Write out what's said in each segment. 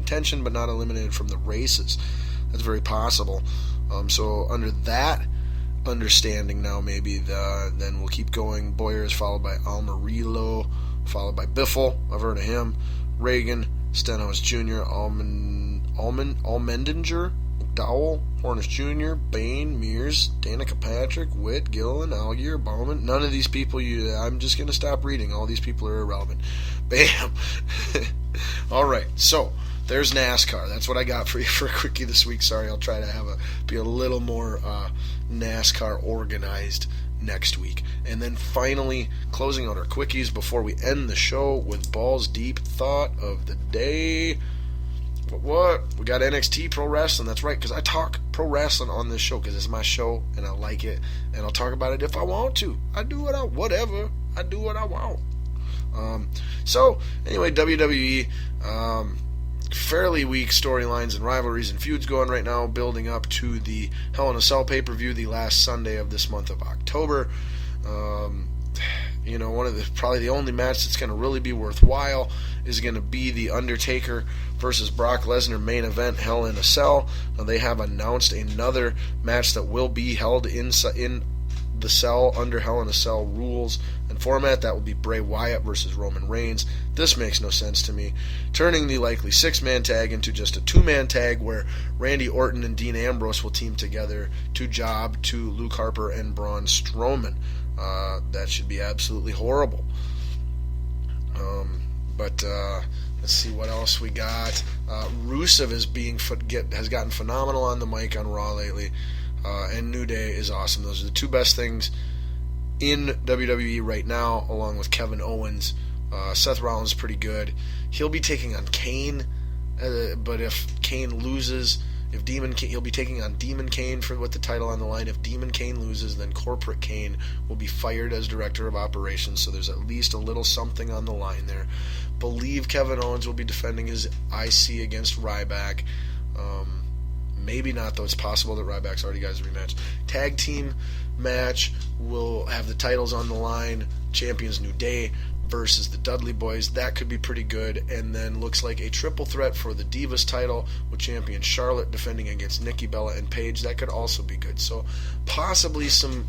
contention, but not eliminated from the races. That's very possible. So under that understanding now, maybe then we'll keep going. Boyer is followed by Almirillo, followed by Biffle. I've heard of him. Reagan, Stenhouse Jr., Allmendinger, McDowell, Hornish Jr., Bain, Mears, Danica Patrick, Witt, Gilliland, Algier, Bauman. None of these people, I'm just going to stop reading. All these people are irrelevant. Bam. All right, so there's NASCAR. That's what I got for you for a quickie this week. Sorry, I'll try to be a little more NASCAR organized next week. And then finally, closing out our quickies before we end the show with Balls Deep Thought of the Day. What? We got NXT Pro Wrestling. That's right, because I talk pro wrestling on this show because it's my show and I like it, and I'll talk about it if I want to. I do what I want. So anyway, WWE, fairly weak storylines and rivalries and feuds going right now, building up to the Hell in a Cell pay-per-view the last Sunday of this month of October. Probably the only match that's going to really be worthwhile is going to be the Undertaker versus Brock Lesnar main event, Hell in a Cell. Now, they have announced another match that will be held in the Cell under Hell in a Cell rules and format. That will be Bray Wyatt versus Roman Reigns. This makes no sense to me. Turning the likely 6-man tag into just a 2-man tag where Randy Orton and Dean Ambrose will team together to job to Luke Harper and Braun Strowman. That should be absolutely horrible. But let's see what else we got. Rusev has gotten phenomenal on the mic on Raw lately, and New Day is awesome. Those are the two best things in WWE right now, along with Kevin Owens. Seth Rollins is pretty good. He'll be taking on Kane, but if Kane loses, he'll be taking on Demon Kane with the title on the line. If Demon Kane loses, then Corporate Kane will be fired as Director of Operations, so there's at least a little something on the line there. Believe Kevin Owens will be defending his IC against Ryback. Maybe not, though. It's possible that Ryback's already got his rematch. Tag team match will have the titles on the line. Champions New Day versus the Dudley Boys. That could be pretty good. And then looks like a triple threat for the Divas title with champion Charlotte defending against Nikki Bella and Paige. That could also be good. So possibly some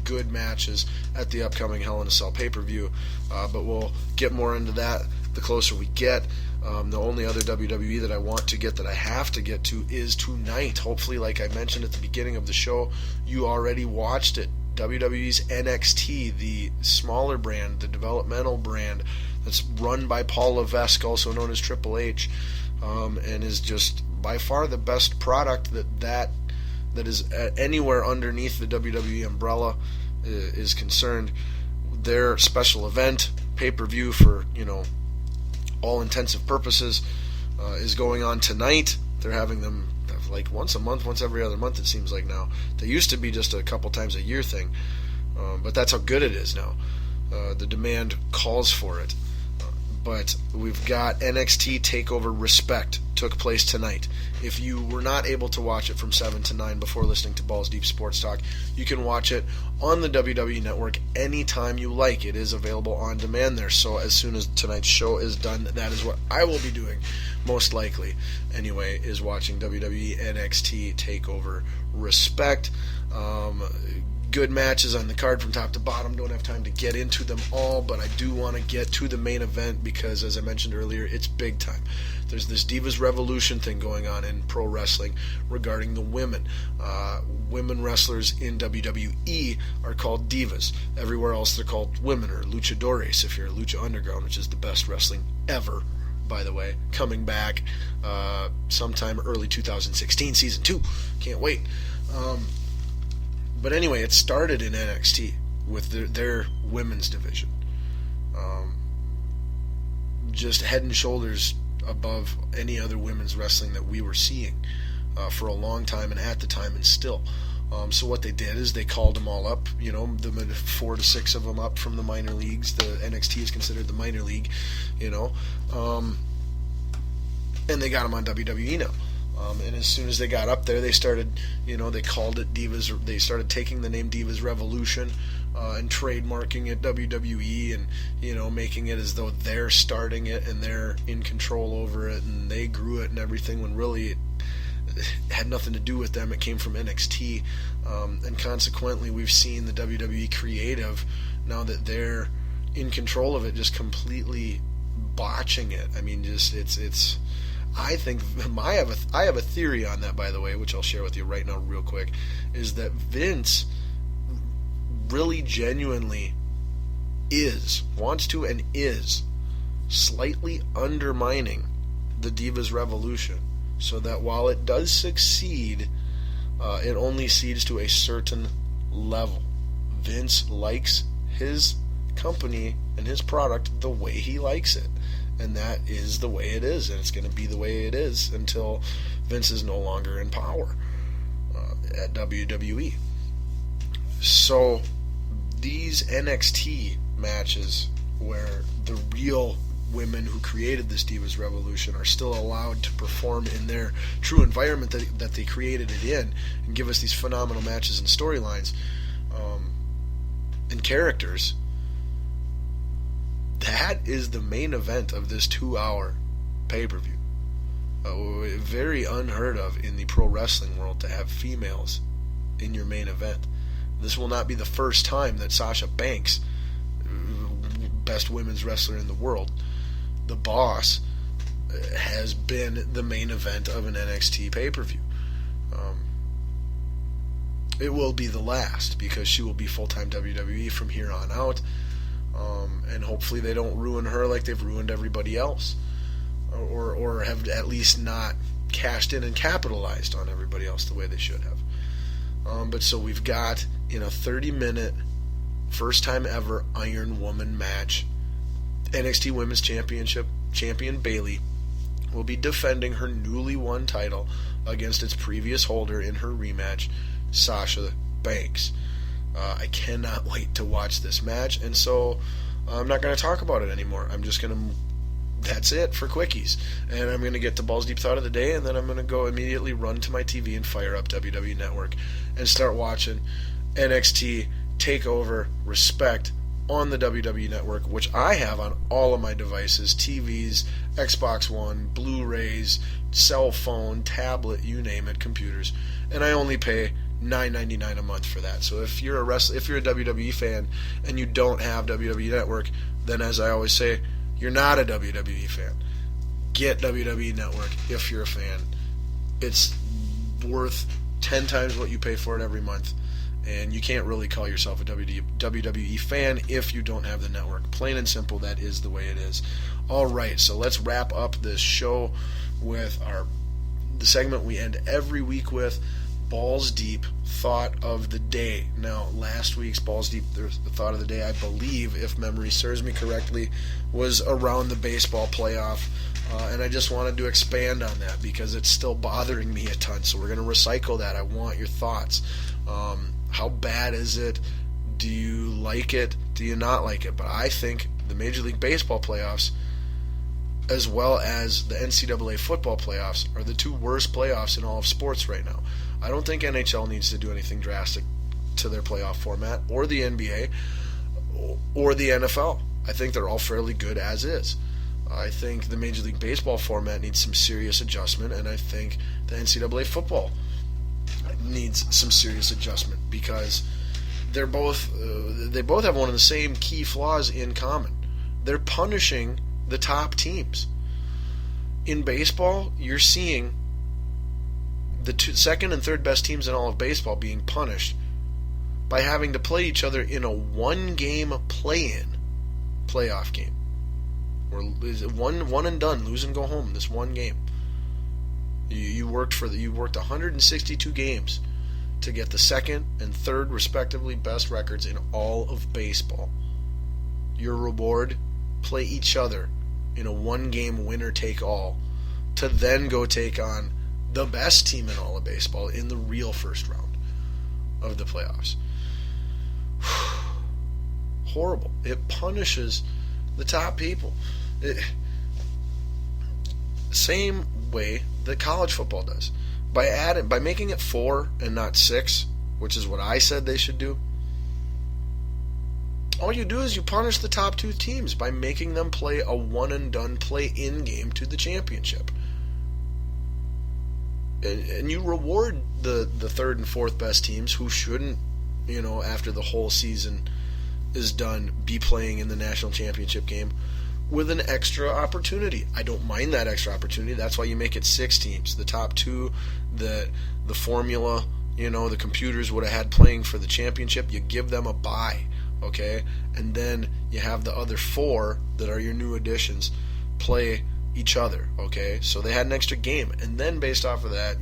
good matches at the upcoming Hell in a Cell pay-per-view. But we'll get more into that the closer we get. The only other WWE that I want to get, that I have to get to, is tonight. Hopefully, like I mentioned at the beginning of the show, you already watched it. WWE's NXT, the smaller brand, the developmental brand that's run by Paul Levesque, also known as Triple H, and is just by far the best product that is anywhere underneath the WWE umbrella is concerned. Their special event, pay-per-view for, all intensive purposes, is going on tonight. They're having them like once a month, once every other month, it seems like now. They used to be just a couple times a year thing, but that's how good it is now. The demand calls for it. But we've got NXT TakeOver Respect took place tonight. If you were not able to watch it from 7 to 9 before listening to Balls Deep Sports Talk, you can watch it on the WWE Network anytime you like. It is available on demand there. So as soon as tonight's show is done, that is what I will be doing, most likely, anyway, is watching WWE NXT TakeOver Respect. Good matches on the card from top to bottom. Don't have time to get into them all, but I do want to get to the main event because, as I mentioned earlier, it's big time. There's this Divas Revolution thing going on in pro wrestling regarding the women. Women wrestlers in WWE are called divas. Everywhere else they're called women, or luchadores if you're Lucha Underground, which is the best wrestling ever, by the way. Coming back sometime early 2016, Season 2. Can't wait. But anyway, it started in NXT with their women's division. Just head and shoulders above any other women's wrestling that we were seeing for a long time and at the time and still. So what they did is they called them all up, the 4 to 6 of them up from the minor leagues. The NXT is considered the minor league, and they got them on WWE now. And as soon as they got up there, they started, they called it Divas. They started taking the name Divas Revolution, and trademarking it WWE, and making it as though they're starting it and they're in control over it and they grew it and everything, when really it had nothing to do with them. It came from NXT, and consequently we've seen the WWE creative, now that they're in control of it, just completely botching it. I mean, just it's I think I have a theory on that, by the way, which I'll share with you right now real quick, is that Vince really genuinely wants to and is slightly undermining the Divas Revolution, so that while it does succeed, it only cedes to a certain level. Vince likes his company and his product the way he likes it, and that is the way it is, and it's going to be the way it is until Vince is no longer in power at WWE. So these NXT matches, where the real women who created this Divas Revolution are still allowed to perform in their true environment that they created it in, and give us these phenomenal matches and storylines and characters, that is the main event of this 2-hour pay-per-view. Very unheard of in the pro wrestling world to have females in your main event. This will not be the first time that Sasha Banks, best women's wrestler in the world, the Boss, has been the main event of an NXT pay-per-view. It will be the last, because she will be full-time WWE from here on out, and hopefully they don't ruin her like they've ruined everybody else, or have at least not cashed in and capitalized on everybody else the way they should have. But so we've got, in a 30-minute, first-time ever Iron Woman match, NXT Women's Championship champion Bayley will be defending her newly won title against its previous holder in her rematch, Sasha Banks. I cannot wait to watch this match, and so I'm not going to talk about it anymore. I'm just going to, that's it for quickies, and I'm going to get to Balls Deep Thought of the Day, and then I'm going to go immediately run to my TV and fire up WWE Network and start watching NXT TakeOver Respect on the WWE Network, which I have on all of my devices, TVs, Xbox One, Blu-rays, cell phone, tablet, you name it, computers, and I only pay $9.99 a month for that. So if you're a WWE fan and you don't have WWE Network, then as I always say, you're not a WWE fan. Get WWE Network if you're a fan. It's worth 10 times what you pay for it every month, and you can't really call yourself a WWE fan if you don't have the network. Plain and simple, that is the way it is. All right, so let's wrap up this show with the segment we end every week with, Balls Deep Thought of the Day. Now, last week's Balls Deep Thought of the Day, I believe, if memory serves me correctly, was around the baseball playoff, and I just wanted to expand on that because it's still bothering me a ton, so we're going to recycle that. I want your thoughts. How bad is it? Do you like it? Do you not like it? But I think the Major League Baseball playoffs, as well as the NCAA football playoffs, are the two worst playoffs in all of sports right now. I don't think NHL needs to do anything drastic to their playoff format, or the NBA, or the NFL. I think they're all fairly good as is. I think the Major League Baseball format needs some serious adjustment, and I think the NCAA football needs some serious adjustment, because they both have one of the same key flaws in common. They're punishing the top teams. In baseball, you're seeing the second and third best teams in all of baseball being punished by having to play each other in a one-game play-in playoff game. Or one and done, lose and go home. This one game. You worked 162 games to get the second and third, respectively, best records in all of baseball. Your reward: play each other in a one-game winner-take-all to then go take on the best team in all of baseball in the real first round of the playoffs. Horrible. It punishes the top people. Same way that college football does. By making it 4 and not 6, which is what I said they should do, all you do is you punish the top two teams by making them play a one-and-done play-in game to the championship. And you reward the third and fourth best teams who shouldn't, after the whole season is done, be playing in the national championship game with an extra opportunity. I don't mind that extra opportunity. That's why you make it 6 teams. The top 2, the formula, the computers would have had playing for the championship, you give them a bye, okay? And then you have the other 4 that are your new additions play each other, okay? So they had an extra game. And then based off of that,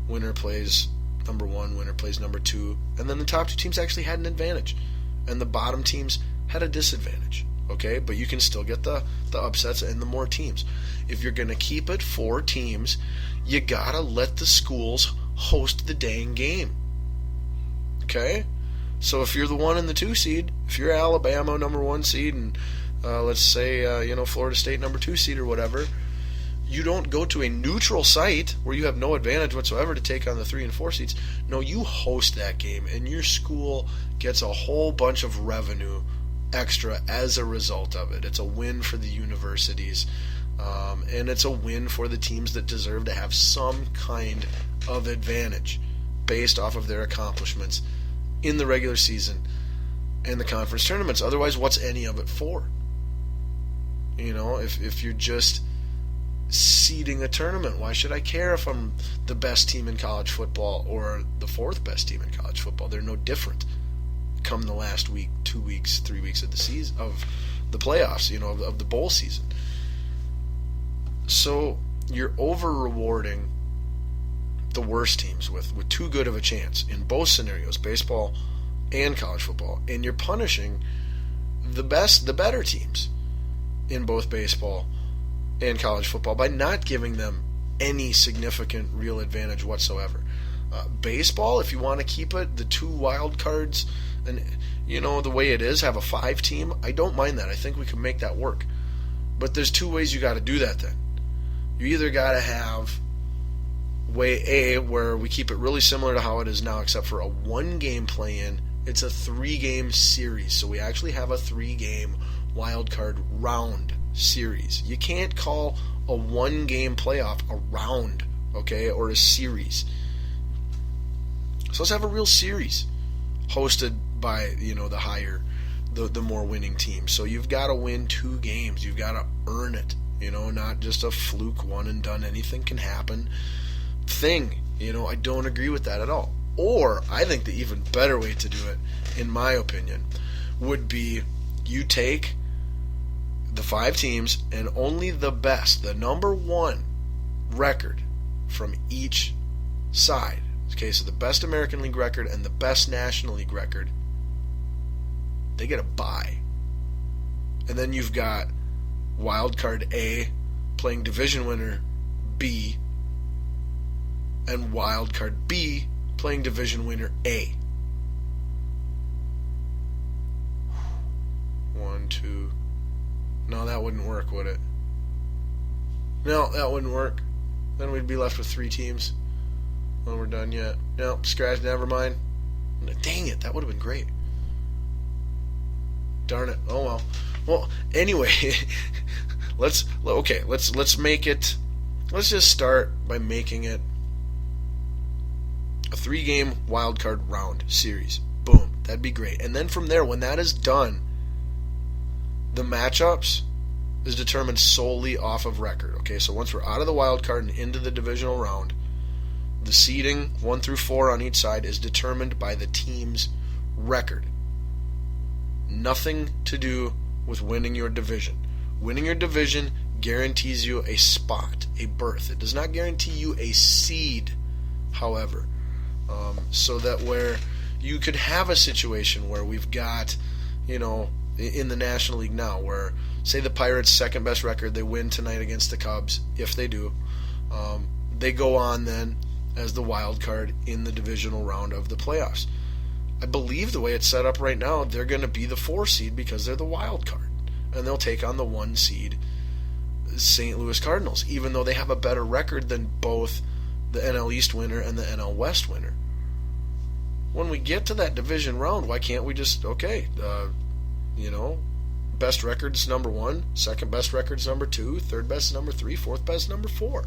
winner plays number 1, winner plays number 2, and then the top 2 teams actually had an advantage, and the bottom teams had a disadvantage. Okay, but you can still get the upsets and the more teams. If you're going to keep it 4 teams, you got to let the schools host the dang game. Okay? So if you're the 1 and the 2 seed, if you're Alabama, number 1 seed, and let's say, Florida State, number 2 seed or whatever, you don't go to a neutral site where you have no advantage whatsoever to take on the 3 and 4 seeds. No, you host that game, and your school gets a whole bunch of revenue extra as a result of it. It's a win for the universities, and it's a win for the teams that deserve to have some kind of advantage based off of their accomplishments in the regular season and the conference tournaments. Otherwise, what's any of it for? If you're just seeding a tournament, why should I care if I'm the best team in college football or the 4th best team in college football? They're no different come the last week, 2 weeks, 3 weeks of the season, of the playoffs, of the bowl season. So you're over rewarding the worst teams with too good of a chance in both scenarios, baseball and college football, and you're punishing the better teams in both baseball and college football by not giving them any significant real advantage whatsoever. Baseball, if you want to keep it, the 2 wild cards, and the way it is, have a 5 team, I don't mind that. I think we can make that work. But there's 2 ways you got to do that then. You either got to have way A, where we keep it really similar to how it is now, except for a 1-game play-in. It's a 3-game series, so we actually have a 3-game wild card round series. You can't call a 1-game playoff a round, okay, or a series. So let's have a real series hosted by, the more winning team. So you've got to win 2 games. You've got to earn it, not just a fluke one and done, anything can happen thing. I don't agree with that at all. Or I think the even better way to do it, in my opinion, would be you take the 5 teams and only the best, the number 1 record from each side. Okay, so the best American League record and the best National League record, they get a bye. And then you've got wild card A playing division winner B, and wild card B playing division winner A. 1, 2. No, that wouldn't work, would it? No, that wouldn't work. Then we'd be left with 3 teams. When we're done yet. No, scratch, never mind. Dang it, that would have been great. Darn it. Oh well. Well, anyway, let's make it. Let's just start by making it a 3-game wild card round series. Boom, that'd be great. And then from there, when that is done, the matchups is determined solely off of record. Okay, so once we're out of the wild card and into the divisional round, the seeding 1 through 4 on each side is determined by the team's record. Nothing to do with winning your division. Winning your division guarantees you a spot, a berth. It does not guarantee you a seed, however. So that where you could have a situation where we've got, in the National League now, where, say the Pirates' second best record, they win tonight against the Cubs, if they do, they go on then as the wild card in the divisional round of the playoffs. I believe the way it's set up right now, they're going to be the 4 seed because they're the wild card, and they'll take on the 1 seed St. Louis Cardinals, even though they have a better record than both the NL East winner and the NL West winner. When we get to that division round, why can't we just, You know, best record's number one, second best record's number two, third best number three, fourth best number four.